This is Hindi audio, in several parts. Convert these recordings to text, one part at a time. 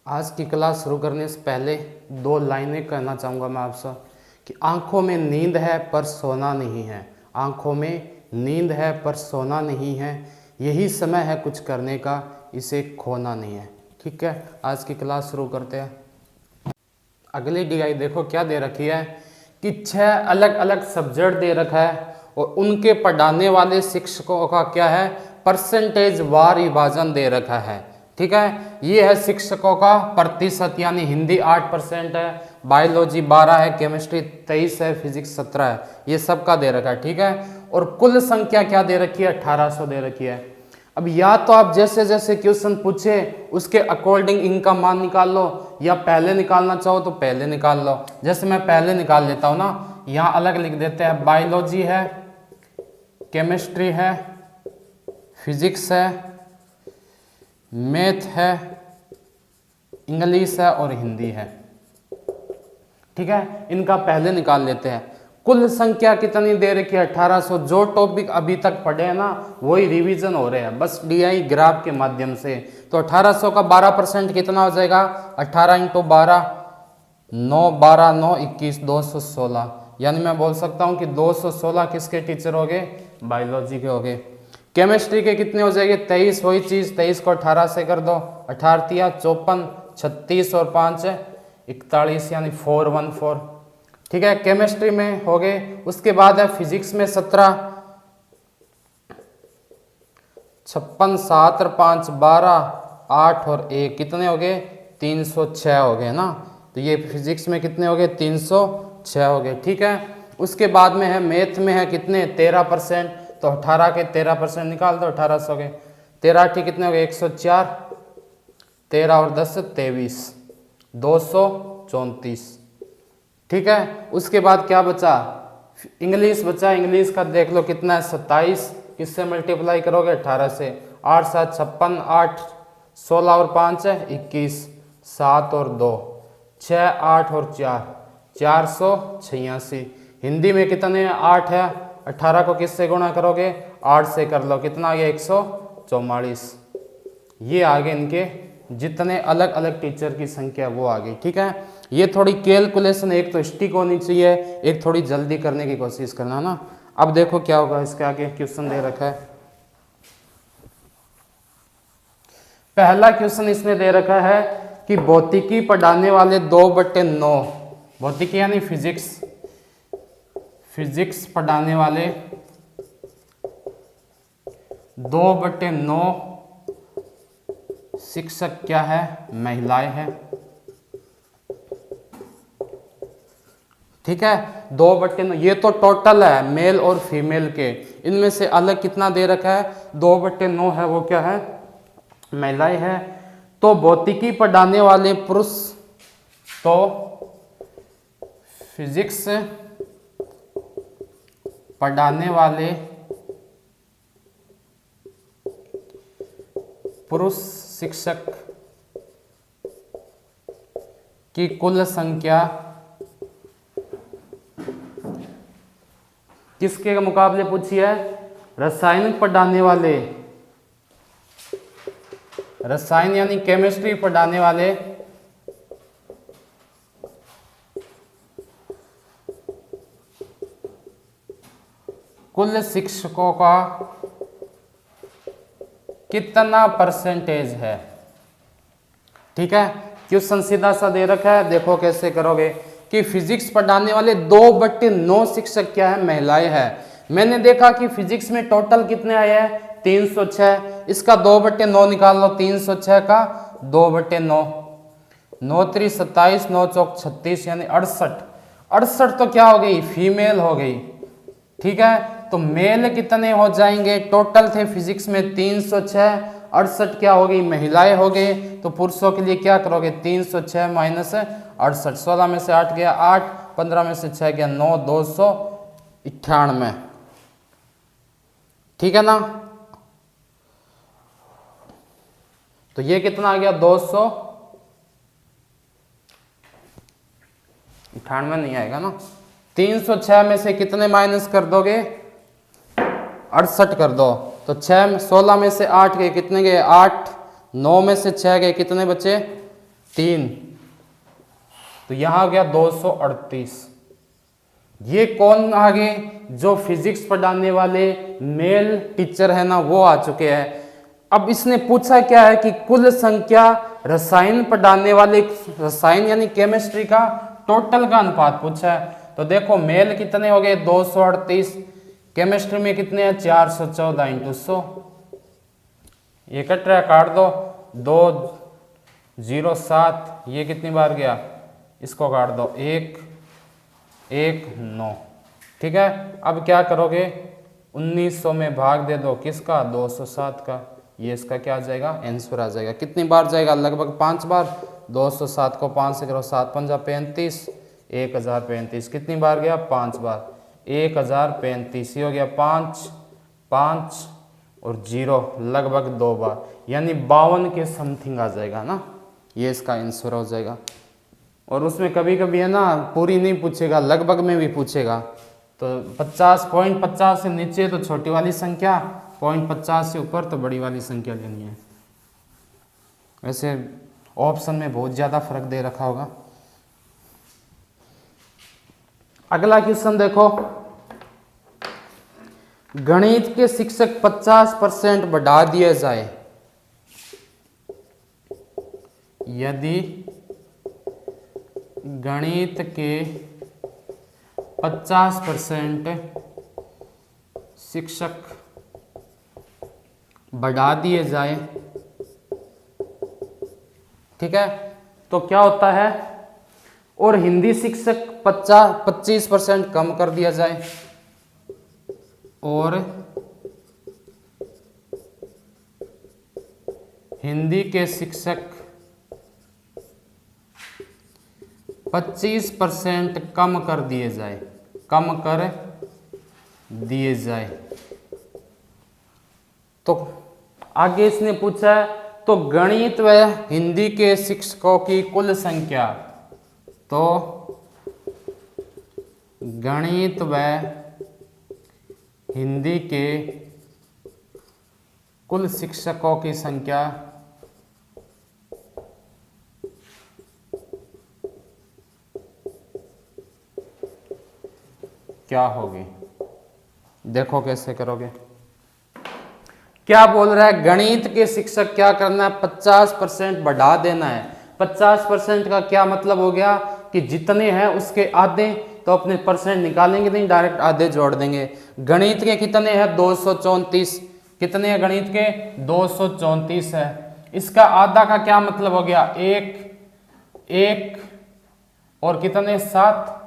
आज की क्लास शुरू करने से पहले दो लाइनें कहना चाहूँगा मैं आपसे कि आंखों में नींद है पर सोना नहीं है। आंखों में नींद है पर सोना नहीं है, यही समय है कुछ करने का, इसे खोना नहीं है। ठीक है, आज की क्लास शुरू करते हैं। अगली DI देखो क्या दे रखी है कि 6 अलग अलग सब्जेक्ट दे रखा है और उनके पढ़ाने वाले शिक्षकों का क्या है, परसेंटेज वार विभाजन दे रखा है। ठीक है, ये है शिक्षकों का प्रतिशत, यानी हिंदी 8% है, बायोलॉजी 12 है, केमिस्ट्री 23 है, फिजिक्स 17 है, ये सबका दे रखा है। ठीक है, और कुल संख्या क्या दे रखी है, 1800 दे रखी है। अब या तो आप जैसे जैसे क्वेश्चन पूछे उसके अकॉर्डिंग इनका मान निकाल लो, या पहले निकालना चाहो तो पहले निकाल लो। जैसे मैं पहले निकाल लेता हूँ ना, यहाँ अलग लिख देते हैं, बायोलॉजी है, केमिस्ट्री है, फिजिक्स है, मैथ है, इंग्लिश है और हिंदी है। ठीक है, इनका पहले निकाल लेते हैं। कुल संख्या कितनी दे रखी है, 1800। जो टॉपिक अभी तक पढ़े हैं ना वही रिवीजन हो रहे हैं, बस DI ग्राफ के माध्यम से। तो 1800 का 12% कितना हो जाएगा, 18 × 12, 9 12 9 21, 216। यानी मैं बोल सकता हूँ कि 216 किसके टीचर हो गए, बायोलॉजी के हो गए। केमिस्ट्री के कितने हो जाएंगे, 23, वही चीज़, 23 को 18 से कर दो, 18 × 54, 36 और 5 41, यानी 414। ठीक है, केमिस्ट्री में हो गए। उसके बाद है फिजिक्स में 17, 56, 7 और 5 12, 8 और 1 कितने हो गए, 306 हो गए ना। तो ये फिजिक्स में कितने हो गए, 306 हो गए। ठीक है, उसके बाद में है मैथ में है कितने, 13%। तो 18 के 13% निकाल दो, 1800 हो गए। 13 ठीक कितने हो गए, 104, 13 और 10 23, 234। ठीक है, उसके बाद क्या बचा, इंग्लिश बचा। इंग्लिश का देख लो कितना है, 27, किससे मल्टीप्लाई करोगे, 18 से। 8 7 56, 8 16 और 5 है 21, 7 और 2 6, 8 और 4 486। हिंदी में कितने 8 है, 18 को किससे गुणा करोगे, 8 से कर लो, कितना आ गया, 144। ये आगे इनके जितने अलग अलग टीचर की संख्या वो आ गई। ठीक है, ये थोड़ी कैलकुलेशन एक तो स्टिक होनी चाहिए, एक थोड़ी जल्दी करने की कोशिश करना ना। अब देखो क्या होगा, इसके आगे क्वेश्चन दे रखा है। पहला क्वेश्चन इसने दे रखा है कि भौतिकी पढ़ाने वाले 2/9, भौतिकी यानी फिजिक्स, फिजिक्स पढ़ाने वाले 2/9 शिक्षक क्या है, महिलाएं हैं। ठीक है, 2/9, ये तो टोटल है मेल और फीमेल के, इनमें से अलग कितना दे रखा है, 2/9 है, वो क्या है, महिलाएं हैं। तो भौतिकी पढ़ाने वाले पुरुष, तो फिजिक्स पढ़ाने वाले पुरुष शिक्षक की कुल संख्या किसके मुकाबले पूछी है, रसायन पढ़ाने वाले, रसायन यानी केमिस्ट्री पढ़ाने वाले कुल शिक्षकों का कितना परसेंटेज है। ठीक है, क्वेश्चन सीधा सा दे रखा है, देखो कैसे करोगे कि फिजिक्स पढ़ाने वाले 2/9 शिक्षक क्या है, महिलाएं हैं। मैंने देखा कि फिजिक्स में टोटल कितने आए हैं, 306, इसका 2/9 निकाल लो, 306 का 2/9, 9 3 27, 9 4 36, यानी 68। 68 तो क्या हो गई, फीमेल हो गई। ठीक है, तो मेल कितने हो जाएंगे, टोटल थे फिजिक्स में 306, 68 क्या हो गई, महिलाएं हो गए। तो पुरुषों के लिए क्या करोगे, 306 माइनस 68, 16 में से 8 गया 8, 15 में से 6 गया 9, 298। ठीक है ना, तो ये कितना आ गया, 298 नहीं आएगा ना। 306 में से कितने माइनस कर दोगे, 68 कर दो, तो 6 16 में से 8 गए, कितने गए 8, 9 में से 6 गए, कितने बचे 3, तो यहाँ आ गया 238। ये कौन आ गए? जो फिजिक्स पढ़ाने वाले मेल टीचर है ना, वो आ चुके हैं। अब इसने पूछा क्या है कि कुल संख्या, रसायन पढ़ाने वाले, रसायन यानी केमिस्ट्री का टोटल का अनुपात पूछा है। तो देखो मेल कितने हो गए 238, केमिस्ट्री में कितने हैं 414 इंटू 100, ये कट रहा है, काट दो, 207, ये कितनी बार गया, इसको काट दो, 1 1 9। ठीक है, अब क्या करोगे, 1900 में भाग दे दो किसका, 207 का, ये इसका क्या आ जाएगा, आंसर आ जाएगा। कितनी बार जाएगा, लगभग 5 बार। 207 को 5 से करो, 7 पंजा 35, 1035, कितनी बार गया, 5 बार, 1035, ये हो गया 5 5 और 0 लगभग 2 बार, यानी 52 के समथिंग आ जाएगा ना, ये इसका आंसर हो जाएगा। और उसमें कभी कभी है ना पूरी नहीं पूछेगा, लगभग में भी पूछेगा। तो 50 से नीचे तो छोटी वाली संख्या, 50 से ऊपर तो बड़ी वाली संख्या लेनी है। वैसे ऑप्शन में बहुत ज़्यादा फर्क दे रखा होगा। अगला क्वेश्चन देखो, गणित के शिक्षक 50% बढ़ा दिए जाए, यदि गणित के 50% शिक्षक बढ़ा दिए जाए, ठीक है, तो क्या होता है, और हिंदी शिक्षक 25% कम कर दिया जाए, और हिंदी के शिक्षक 25% कम कर दिए जाए, कम कर दिए जाए। तो आगे इसने पूछा है, तो गणित व हिंदी के शिक्षकों की कुल संख्या, तो गणित व हिंदी के कुल शिक्षकों की संख्या क्या होगी। देखो कैसे करोगे, क्या बोल रहा है, गणित के शिक्षक क्या करना है, 50% बढ़ा देना है। 50% का क्या मतलब हो गया कि जितने हैं उसके आधे, तो अपने परसेंट निकालेंगे नहीं, डायरेक्ट आधे जोड़ देंगे। गणित के कितने हैं 234, कितने हैं गणित के 234 है, इसका आधा का क्या मतलब हो गया, 1 और कितने 7,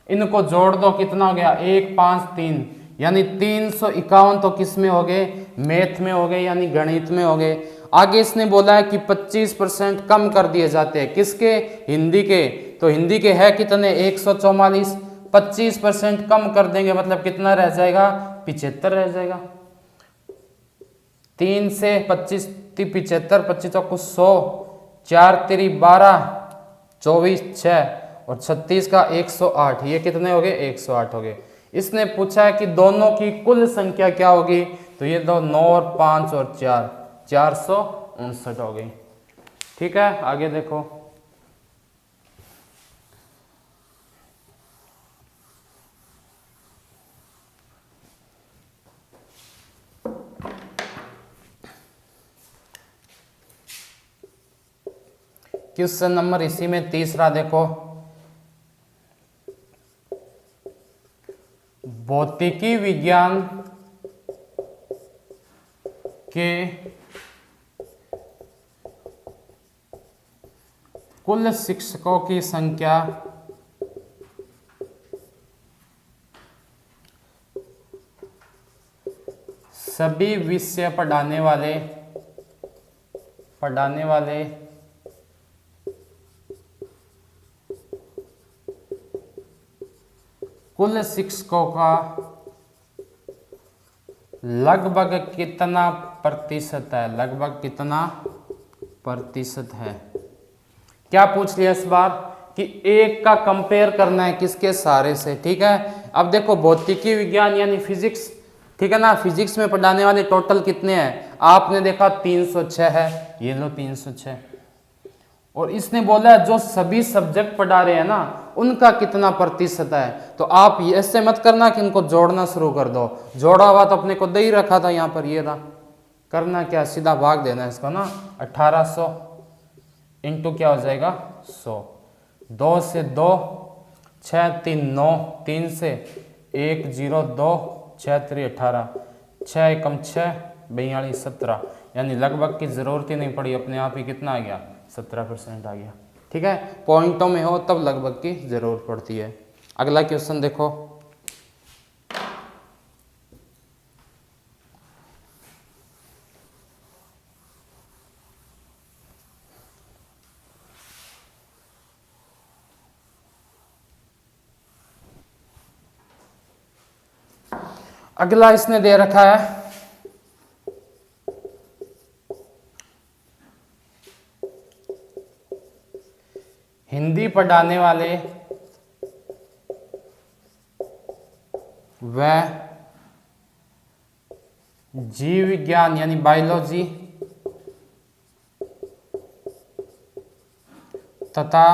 इनको जोड़ दो, कितना हो गया 1 5 3, यानी 351। तो किस में हो गए, मैथ में हो गए, यानी गणित में हो गए। आगे इसने बोला है कि 25% कम कर दिए जाते हैं, किसके, हिंदी के। तो हिंदी के है कितने 144, 25% कम कर देंगे मतलब कितना रह जाएगा, 75 रह जाएगा। 3 से 25 75, 25 चौको 100, 4 तिरी 12, 24 6 और 36 का 108, ये कितने हो गए 108 हो गए। इसने पूछा है कि दोनों की कुल संख्या क्या होगी, तो ये दो 9 और 5 और 4, 459 हो गई। ठीक है, आगे देखो, क्वेश्चन नंबर इसी में तीसरा देखो, भौतिकी विज्ञान के कुल शिक्षकों की संख्या सभी विषय पढ़ाने वाले कुल शिक्षकों का लगभग कितना प्रतिशत है, लगभग कितना प्रतिशत है। क्या पूछ लिया इस बार कि एक का कंपेयर करना है किसके सारे से। ठीक है, अब देखो भौतिकी विज्ञान यानी फिजिक्स, ठीक है ना, फिजिक्स में पढ़ाने वाले टोटल कितने हैं, आपने देखा 306 है, ये लो 306, और इसने बोला जो सभी सब्जेक्ट पढ़ा रहे हैं ना उनका कितना प्रतिशत है। तो आप ऐसे मत करना कि इनको जोड़ना शुरू कर दो, जोड़ा हुआ तो अपने को दे ही रखा था यहाँ पर, ये था। करना क्या, सीधा भाग देना इसको ना, 1800 इंटू क्या हो जाएगा 100, 2 से 2, 6 3 9, 3 से 1 0 2, 6 3 18, 6 एकम 6, 42 17, यानी लगभग की जरूरत ही नहीं पड़ी, अपने आप ही कितना आ गया 17% आ गया। ठीक है, पॉइंटों में हो तब लगभग की जरूरत पड़ती है। अगला क्वेश्चन देखो, अगला इसने दे रखा है हिंदी पढ़ाने वाले व जीव विज्ञान यानी बायोलॉजी तथा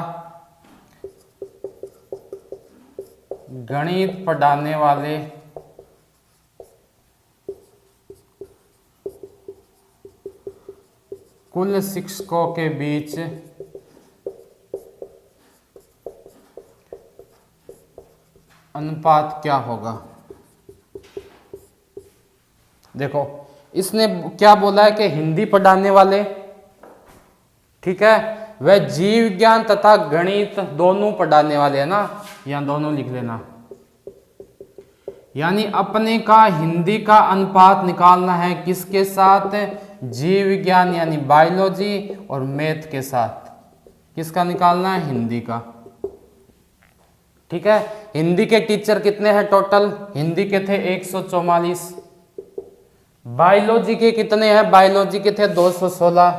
गणित पढ़ाने वाले कुल शिक्षकों के बीच अनुपात क्या होगा। देखो इसने क्या बोला है कि हिंदी पढ़ाने वाले, ठीक है, वह जीव विज्ञान तथा गणित दोनों पढ़ाने वाले है ना, यहां दोनों लिख लेना। यानी अपने का हिंदी का अनुपात निकालना है किसके साथ, जीव विज्ञान यानी बायोलॉजी और मैथ के साथ। किसका निकालना है, हिंदी का। ठीक है, हिंदी के टीचर कितने हैं टोटल, हिंदी के थे 144, बायोलॉजी के कितने हैं, बायोलॉजी के थे 216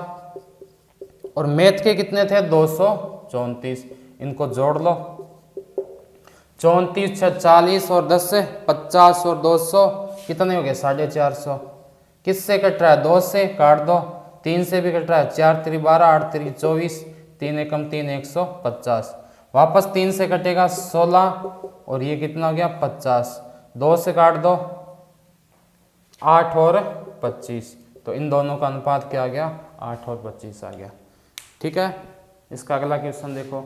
और मैथ के कितने थे 234। इनको जोड़ लो, 34 6 40 और 10 से 50 और 200 कितने हो गए 450। किससे कट रहा है, 2 से काट दो, 3 से भी कट रहा है, 4 3 12 8 3 24, 3 एकम 3 150, वापस 3 से कटेगा 16 और ये कितना हो गया 50, 2 से काट दो 8 और 25, तो इन दोनों का अनुपात क्या आ गया 8 और 25 आ गया। ठीक है, इसका अगला क्वेश्चन देखो,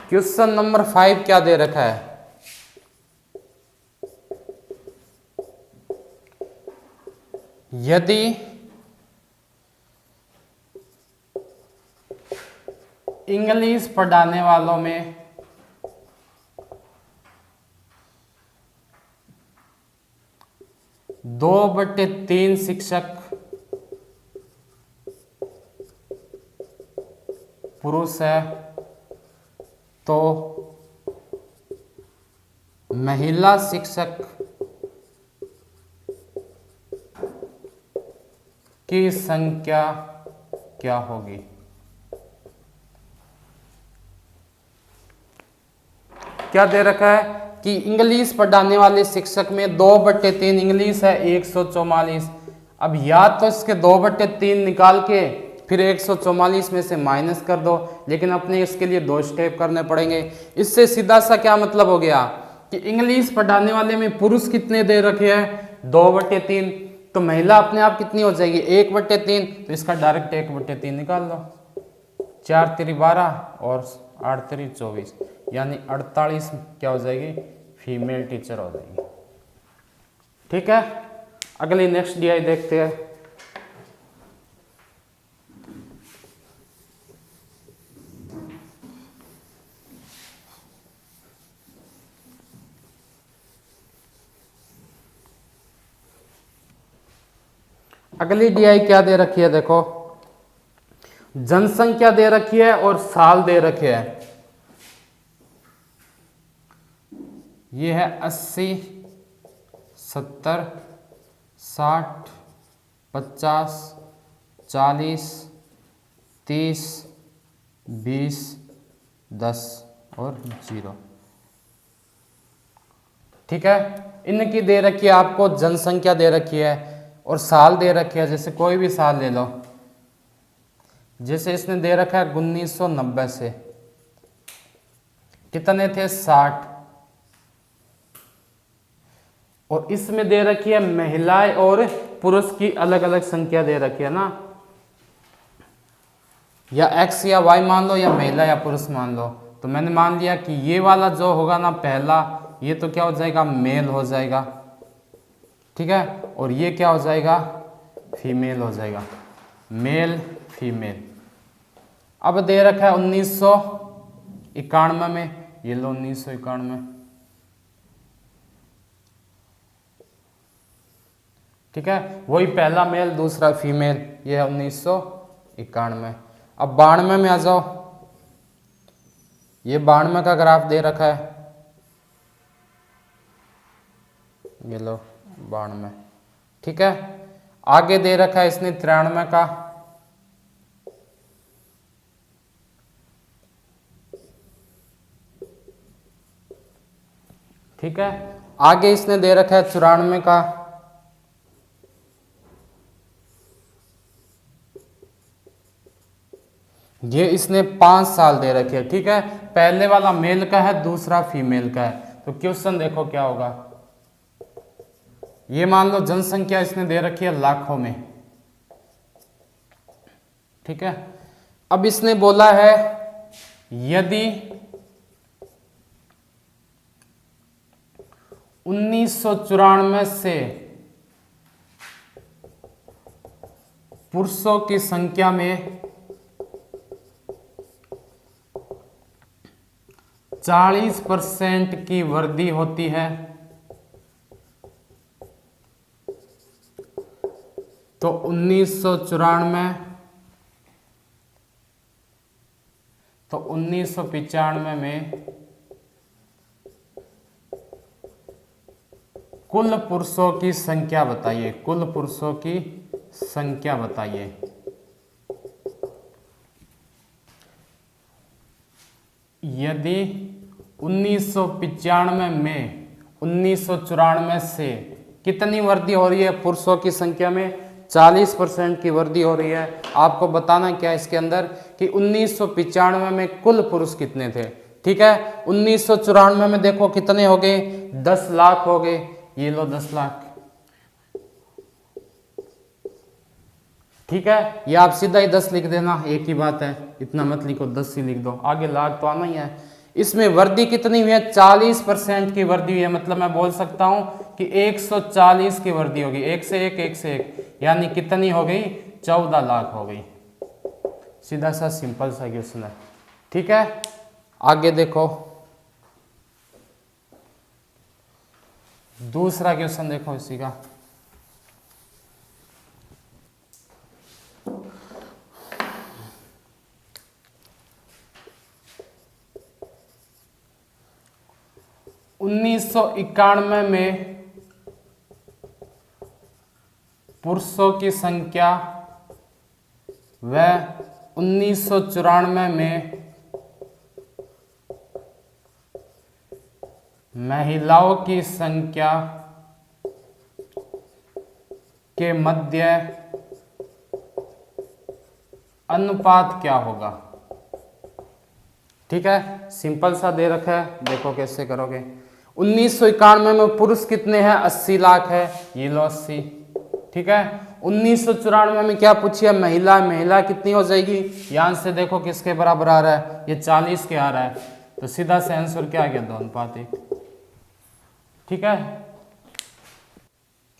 क्वेश्चन नंबर 5 क्या दे रखा है, यदि इंग्लिश पढ़ाने वालों में 2/3 शिक्षक पुरुष है तो महिला शिक्षक की संख्या क्या होगी। क्या दे रखा है कि इंग्लिश पढ़ाने वाले शिक्षक में 2/3 इंग्लिश है 144। अब या तो इसके 2/3 निकाल के फिर 144 में से माइनस कर दो, लेकिन अपने इसके लिए 2 स्टेप करने पड़ेंगे। इससे सीधा सा क्या मतलब हो गया कि इंग्लिश पढ़ाने वाले में पुरुष कितने दे रखे हैं 2/3, तो महिला अपने आप कितनी हो जाएगी 1/3, तो इसका डायरेक्ट 1/3 निकाल लो, 4 3 12 और 8 3 24, यानी 48 क्या हो जाएगी फीमेल टीचर हो जाएगी। ठीक है, अगली नेक्स्ट डीआई देखते हैं। अगली डीआई क्या दे रखी है, देखो जनसंख्या दे रखी है और साल दे रखे हैं। ये है 80 70 60 50 40 30 20, 10 और 0। ठीक है, इनकी दे रखी है आपको जनसंख्या दे रखी है और साल दे रखे है। जैसे कोई भी साल ले लो, जैसे इसने दे रखा है 1990 से कितने थे 60, और इसमें दे रखी है महिलाएं और पुरुष की अलग अलग संख्या दे रखी है ना, या x या y मान लो या महिला या पुरुष मान लो। तो मैंने मान लिया कि ये वाला जो होगा ना पहला, ये तो क्या हो जाएगा मेल हो जाएगा, ठीक है, और ये क्या हो जाएगा फीमेल हो जाएगा, मेल फीमेल। अब दे रखा है 1991 में, ये लो 1991, ठीक है, वही पहला मेल दूसरा फीमेल, ये है 1991। अब 92 में आ जाओ, ये 92 का ग्राफ दे रखा है, ये लो 92, ठीक है। आगे दे रखा है इसने 93 का, ठीक है। आगे इसने दे रखा है 94 का, ये इसने 5 साल दे रखे है, ठीक है। पहले वाला मेल का है, दूसरा फीमेल का है। तो क्वेश्चन देखो क्या होगा, ये मान लो जनसंख्या इसने दे रखी है लाखों में, ठीक है। अब इसने बोला है यदि 1994 से पुरुषों की संख्या में 40% की वृद्धि होती है, तो 1995 में कुल पुरुषों की संख्या बताइए, कुल पुरुषों की संख्या बताइए। यदि 1995 में 1994 से कितनी वृद्धि हो रही है पुरुषों की संख्या में, 40% की वृद्धि हो रही है। आपको बताना क्या है इसके अंदर कि 1995 में कुल पुरुष कितने थे, ठीक है। 1994 में देखो कितने हो गए, 10 लाख हो गए, ये लो 10 लाख, ठीक है। ये आप सीधा ही 10 लिख देना, एक ही बात है, इतना मत लिखो, 10 ही लिख दो, आगे लाख तो आना ही है। इसमें वृद्धि कितनी हुई है, 40% की वृद्धि हुई है, मतलब मैं बोल सकता हूं कि 140 की वृद्धि होगी, एक से एक, यानी कितनी हो गई, 14 लाख हो गई। सीधा सा सिंपल सा क्वेश्चन है, ठीक है। आगे देखो दूसरा क्वेश्चन देखो इसी का, उन्नीस सौ 91 में पुरुषों की संख्या व 1994 में महिलाओं की संख्या के मध्य अनुपात क्या होगा, ठीक है। सिंपल सा दे रखा है, देखो कैसे करोगे। 1991 में पुरुष कितने हैं, 80 लाख है, ये लो 80, ठीक है। 1994 में क्या पूछिए, महिला कितनी हो जाएगी, यहां से देखो किसके बराबर आ रहा है, ये 40 के आ रहा है, तो सीधा से आंसर क्या आ गया, 2:1, ठीक है।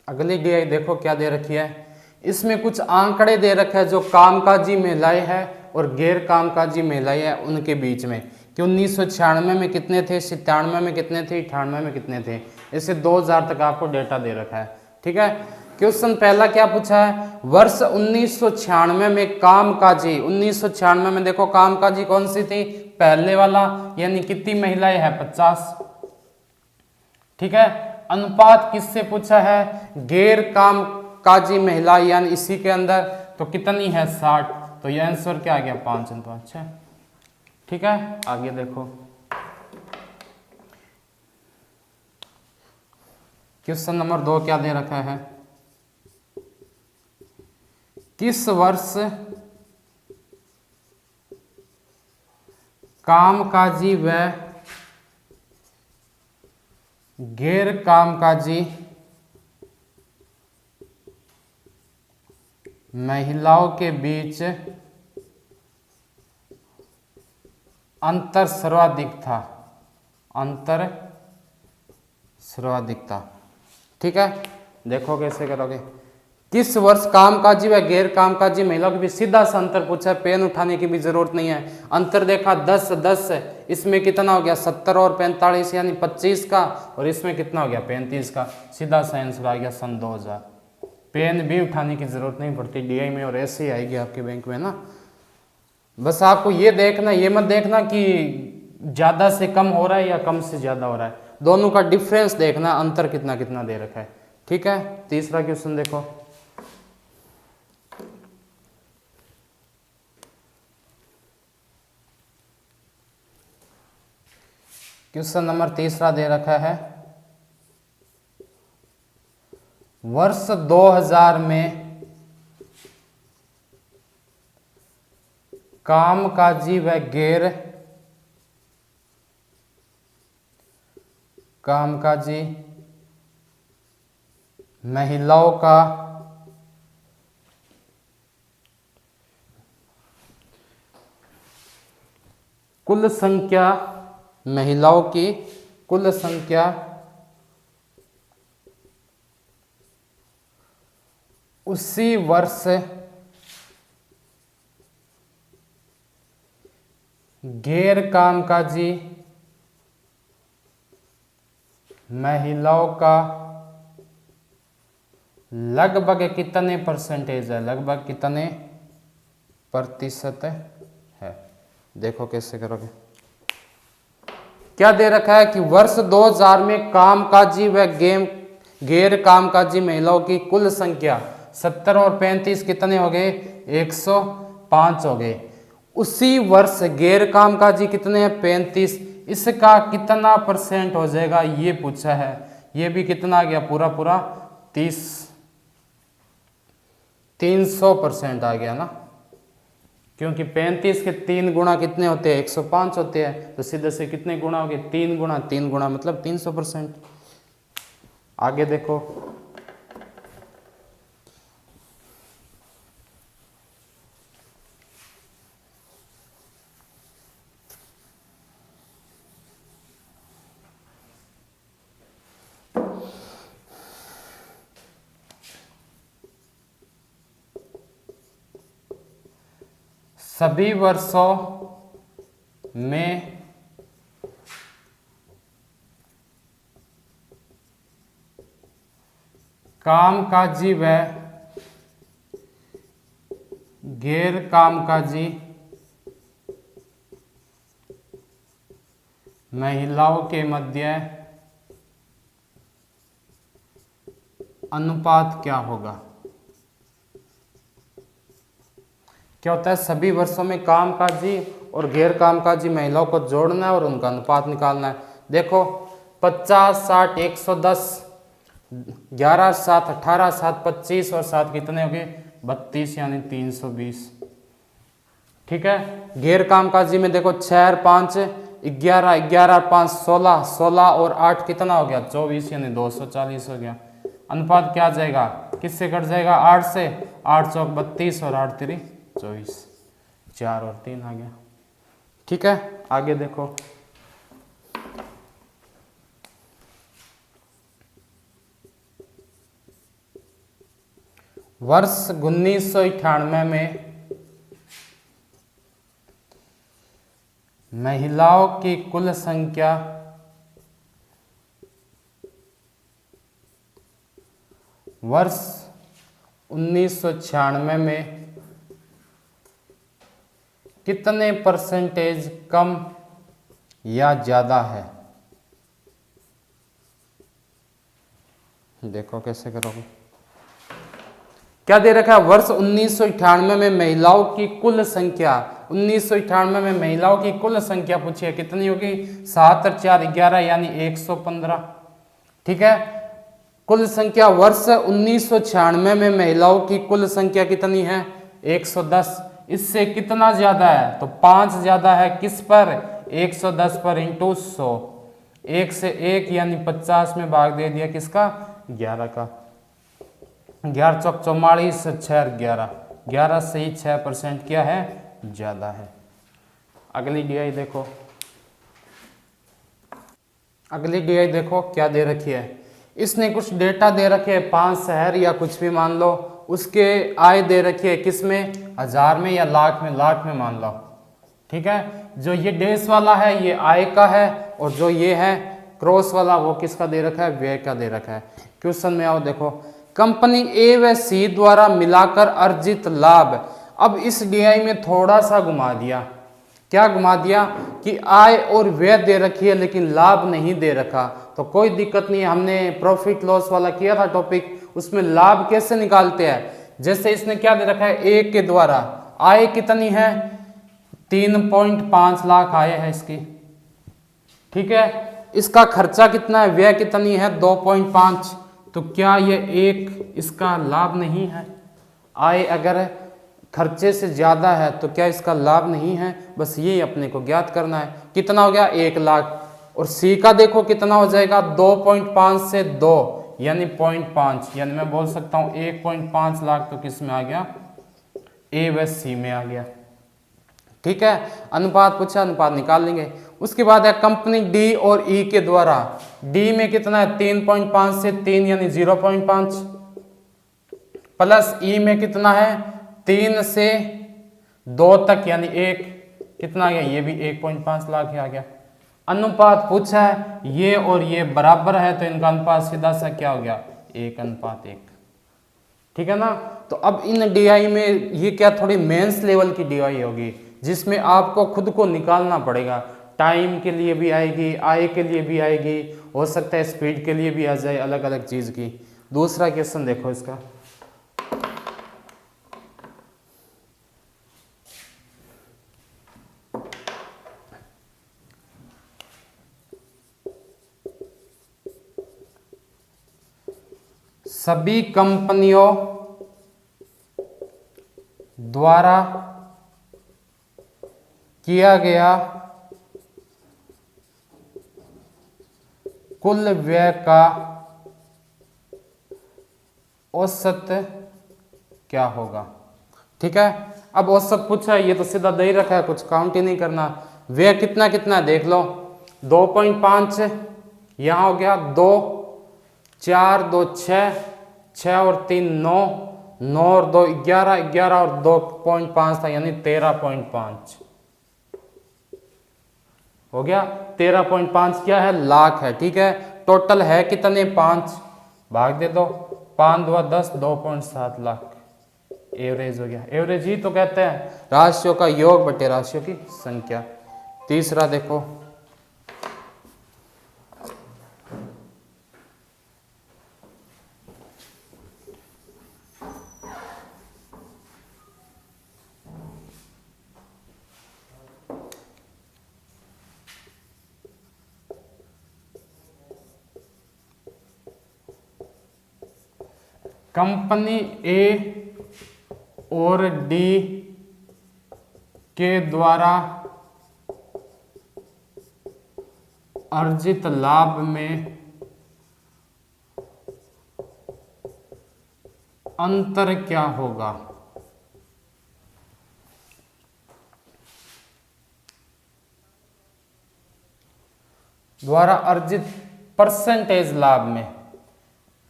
अगली डी देखो क्या दे रखी है, इसमें कुछ आंकड़े दे रखे हैं जो कामकाजी महिलाएं हैं और गैर कामकाजी महिलाएं हैं उनके बीच में, कि 1996 में कितने थे, 97 में कितने थे, 98 में कितने थे, इससे 2000 तक आपको डेटा दे रखा है, ठीक है। क्वेश्चन पहला क्या पूछा है, वर्ष 1996 में कामकाजी, 1996 में देखो कामकाजी कौन सी थी, पहले वाला, यानी कितनी महिलाएं हैं, 50, ठीक है। अनुपात किससे पूछा है, गैर कामकाजी महिला, यानी इसी के अंदर, तो कितनी है, 60, तो ये आंसर क्या आ गया, 5:5, ठीक है, आगे देखो क्वेश्चन नंबर 2 क्या दे रखा है। किस वर्ष कामकाजी व गैर कामकाजी महिलाओं के बीच अंतर सर्वाधिक था, अंतर सर्वाधिक था। ठीक है, देखो कैसे करोगे। किस वर्ष कामकाजी व गैर कामकाजी महिलाओं के बीच, सीधा सा अंतर पूछा है, पेन उठाने की भी जरूरत नहीं है। अंतर देखा 10 इसमें कितना हो गया 70 और 45 यानी 25 का, और इसमें कितना हो गया 35 का। सीधा सा आंसर आ गया सन 2000। पेन भी उठाने की जरूरत नहीं पड़ती डीआई में, और ऐसे ही आएगी आपके बैंक में ना। बस आपको ये देखना, ये मत देखना कि ज्यादा से कम हो रहा है या कम से ज्यादा हो रहा है, दोनों का डिफरेंस देखना, अंतर कितना कितना दे रखा है। ठीक है, तीसरा क्वेश्चन देखो। क्वेश्चन नंबर 3 दे रखा है। वर्ष 2000 में कामकाजी व गैर कामकाजी महिलाओं का कुल संख्या, महिलाओं की कुल संख्या उसी वर्ष गैर कामकाजी महिलाओं का लगभग कितने परसेंटेज है, लगभग कितने प्रतिशत है। देखो कैसे करोगे। क्या दे रखा है कि वर्ष 2000 में कामकाजी व गैर कामकाजी महिलाओं की कुल संख्या 70 और 35 कितने हो गए 105 हो गए। उसी वर्ष गैर कामकाजी कितने हैं 35, इसका कितना परसेंट हो जाएगा ये पूछा है। ये भी कितना आ गया पूरा पूरा 300% आ गया ना, क्योंकि 35 के 3 गुना कितने होते हैं 105 होते हैं, तो सीधे से कितने गुना हो गए 3 गुना मतलब 300%। आगे देखो। सभी वर्षों में कामकाजी व गैर कामकाजी महिलाओं के मध्य अनुपात क्या होगा। क्या होता है सभी वर्षों में कामकाजी और गैर कामकाजी महिलाओं को जोड़ना है और उनका अनुपात निकालना है। देखो 50 60 110 11 7 18 7 25 और 7 कितने हो गए 32 यानी 320। ठीक है, गैर कामकाजी में देखो 6 और 5 11 11 और 5 16 16 और 8 कितना हो गया 24 यानी 240 हो गया। अनुपात क्या आ जाएगा, किससे कट जाएगा 8 से, 8 चौक 32 और 8 3 24, 4 और 3 आ गया। ठीक है, आगे देखो। वर्ष 1998 में महिलाओं की कुल संख्या वर्ष 1996 में कितने परसेंटेज कम या ज्यादा है। देखो कैसे करोगे। क्या दे रखा है वर्ष 1998 में महिलाओं की कुल संख्या 1998 में महिलाओं की कुल संख्या पूछी है, कितनी होगी? 7 और 4 11 यानी 115। ठीक है, कुल संख्या वर्ष 1996 में महिलाओं की कुल संख्या कितनी है? 110। इससे कितना ज्यादा है? तो 5 ज्यादा है। किस पर? 110 पर इंटू 100। 1 से 1 यानी 50 में भाग दे दिया किसका? 11 का। 11 चौक 44, 6 11, 11 से ही 6% क्या है? ज्यादा है। अगली डीआई देखो, अगली डीआई देखो क्या दे रखी है। इसने कुछ डेटा दे रखे है, 5 शहर या कुछ भी मान लो, उसके आय दे रखी है, किसमें? 1000 में या लाख में? लाख में मान लो। ठीक है, जो ये डैश वाला है ये आय का है, और जो ये है क्रॉस वाला वो किसका दे रखा है? व्यय का दे रखा है। क्वेश्चन में आओ देखो, कंपनी ए व सी द्वारा मिलाकर अर्जित लाभ। अब इस डीआई में थोड़ा सा घुमा दिया। क्या घुमा दिया? कि आय और व्यय दे रखी है लेकिन लाभ नहीं दे रखा। तो कोई दिक्कत नहीं है, हमने प्रॉफिट लॉस वाला किया था टॉपिक, उसमें लाभ कैसे निकालते हैं। जैसे इसने क्या दे रखा है? ए के द्वारा आय कितनी है? 3.5 लाख आय है इसकी। ठीक है, इसका खर्चा कितना है? व्यय कितनी है? 2.5। तो क्या ये एक इसका लाभ नहीं है? आय अगर खर्चे से ज्यादा है तो क्या इसका लाभ नहीं है? बस ये अपने को ज्ञात करना है। कितना हो गया? 1 लाख। और सी का देखो कितना हो जाएगा? 2.5 से 2 यानी 0.5, यानी मैं बोल सकता हूं 1.5 लाख। तो किस में आ गया? ए व सी में आ गया। ठीक है, अनुपात पूछा, अनुपात निकाल लेंगे। उसके बाद है कंपनी डी और ई के द्वारा। डी में कितना है? 3.5 से 3 यानी 0.5, प्लस ई में कितना है? 3 से 2 तक यानी 1, कितना आ गया? ये भी 1.5 लाख ही आ गया। अनुपात पूछा है, ये और ये बराबर है तो इनका अनुपात सीधा सा क्या हो गया? 1:1। ठीक है ना। तो अब इन डीआई में ये क्या थोड़ी मेंस लेवल की डीआई होगी, जिसमें आपको खुद को निकालना पड़ेगा। टाइम के लिए भी आएगी, आय के लिए भी आएगी, हो सकता है स्पीड के लिए भी आ जाए, अलग अलग चीज की। दूसरा क्वेश्चन देखो इसका, सभी कंपनियों द्वारा किया गया कुल व्यय का औसत क्या होगा? ठीक है, अब औसत पूछा है, ये तो सीधा दे ही रखा है, कुछ काउंट ही नहीं करना। व्यय कितना कितना है देख लो, 2.5 यहां हो गया, 2 4 2 6, 6 और 3 9, 9 और 2 11, 11 और 2.5 था यानी 13.5 हो गया। 13.5 क्या है? लाख है। ठीक है, टोटल है कितने? 5, भाग दे दो, 5 2 10, 2.7 लाख एवरेज हो गया। एवरेज ही तो कहते हैं राशियों का योग बटे राशियों की संख्या। तीसरा देखो, कंपनी ए और डी के द्वारा अर्जित लाभ में अंतर क्या होगा? द्वारा अर्जित परसेंटेज लाभ में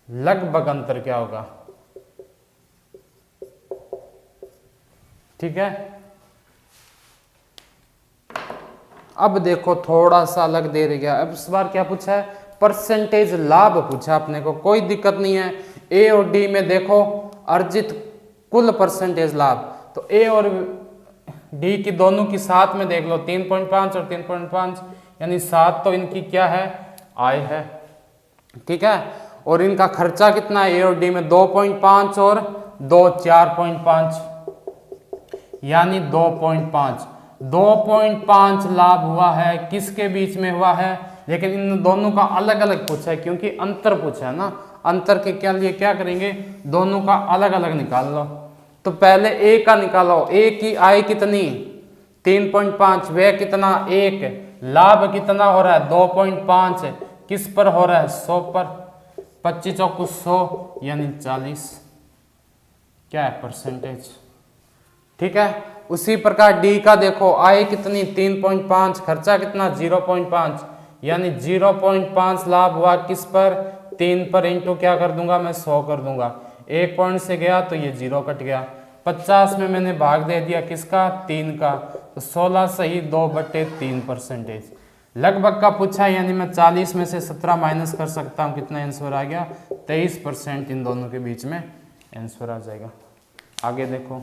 लगभग अंतर क्या होगा? ठीक है, अब देखो थोड़ा सा अलग दे गया। अब इस बार क्या पूछा है? परसेंटेज लाभ पूछा अपने को। कोई दिक्कत नहीं है, ए और डी में देखो अर्जित कुल परसेंटेज लाभ, तो ए और डी की दोनों की साथ में देख लो, 3.5 और 3.5 यानी 7 तो इनकी क्या है? आय है। ठीक है, और इनका खर्चा कितना है? ए और डी में 2.5 और 2 4.5 यानी 2.5। 2.5 लाभ हुआ है, किसके बीच में हुआ है, लेकिन इन दोनों का अलग अलग पूछा है क्योंकि अंतर पूछा है ना। अंतर के क्या लिए क्या करेंगे, दोनों का अलग अलग निकाल लो। तो पहले ए का निकालो, ए की आय कितनी 3.5, वह कितना 1, लाभ कितना हो रहा है 2.5, किस पर हो रहा है 100 पर, 25 चौको 100 यानी 40, क्या है परसेंटेज। ठीक है, उसी प्रकार डी का देखो, आय कितनी 3.5, खर्चा कितना 0.5 यानी 0.5 लाभ हुआ किस पर 3 पर, इंटू क्या कर दूंगा मैं 100 कर दूंगा, 1 पॉइंट से गया तो ये 0 कट गया, 50 में मैंने भाग दे दिया किसका 3 का, तो 16 सही 2/3 परसेंटेज लगभग का पूछा है, यानी मैं 40 में से 17 माइनस कर सकता हूँ, कितना आंसर आ गया 23%, इन दोनों के बीच में आंसर आ जाएगा। आगे देखो,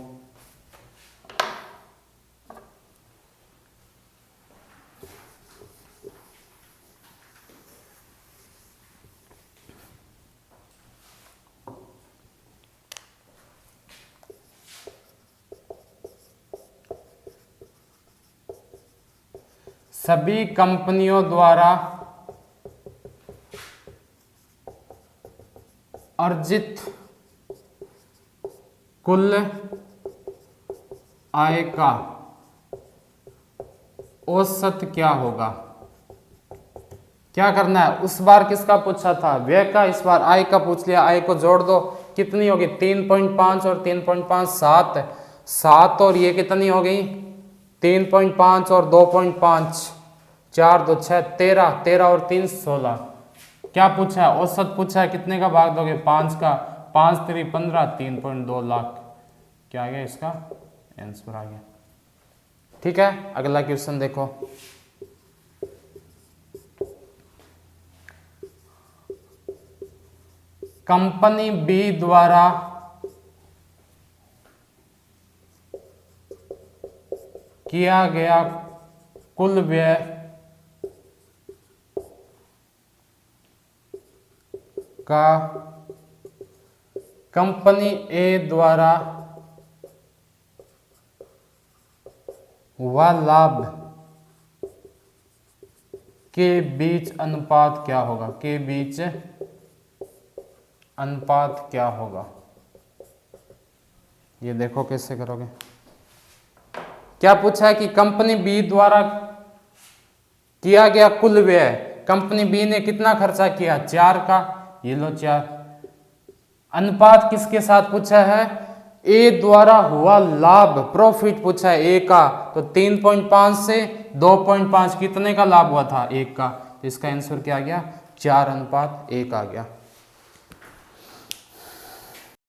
सभी कंपनियों द्वारा अर्जित कुल आय का औसत क्या होगा। क्या करना है, उस बार किसका पूछा था व्यय का, इस बार आय का पूछ लिया, आय को जोड़ दो कितनी होगी 3.5 और 3.5 7, 7 और ये कितनी हो गई 3.5 और 2.5 4 2 6 13, 13 और 3 16। क्या पूछा है औसत पूछा है, कितने का भाग दोगे 5 का, 5 3 15, 3.2 लाख, क्या आ गया इसका आंसर आ गया। ठीक है, अगला क्वेश्चन देखो, कंपनी बी द्वारा किया गया कुल व्यय का कंपनी ए द्वारा व लाभ के बीच अनुपात क्या होगा, के बीच अनुपात क्या होगा। ये देखो कैसे करोगे, क्या पूछा है कि कंपनी बी द्वारा किया गया कुल व्यय, कंपनी बी ने कितना खर्चा किया 4 का, ये लो 4, अनुपात किसके साथ पूछा है ए द्वारा हुआ लाभ, प्रॉफिट पूछा है ए का, तो 3.5 से 2.5 कितने का लाभ हुआ था 1 का, तो इसका आंसर क्या आ गया 4:1 आ गया।